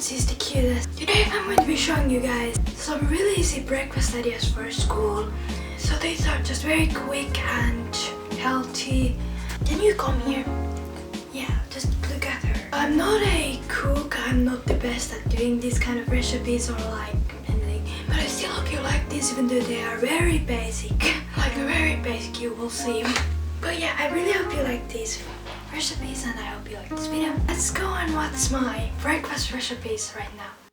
she's the cutest. Today I'm going to be showing you guys some really easy breakfast ideas for school. So these are just very quick and healthy. Can you come here? Yeah, just look at her. I'm not a cook, I'm not the best at doing these kind of recipes or like anything. But I still hope you like these even though they are very basic. Like very basic, you will see. But yeah, I really hope you like these recipes and I hope you like this video. Let's go and watch my breakfast recipes right now.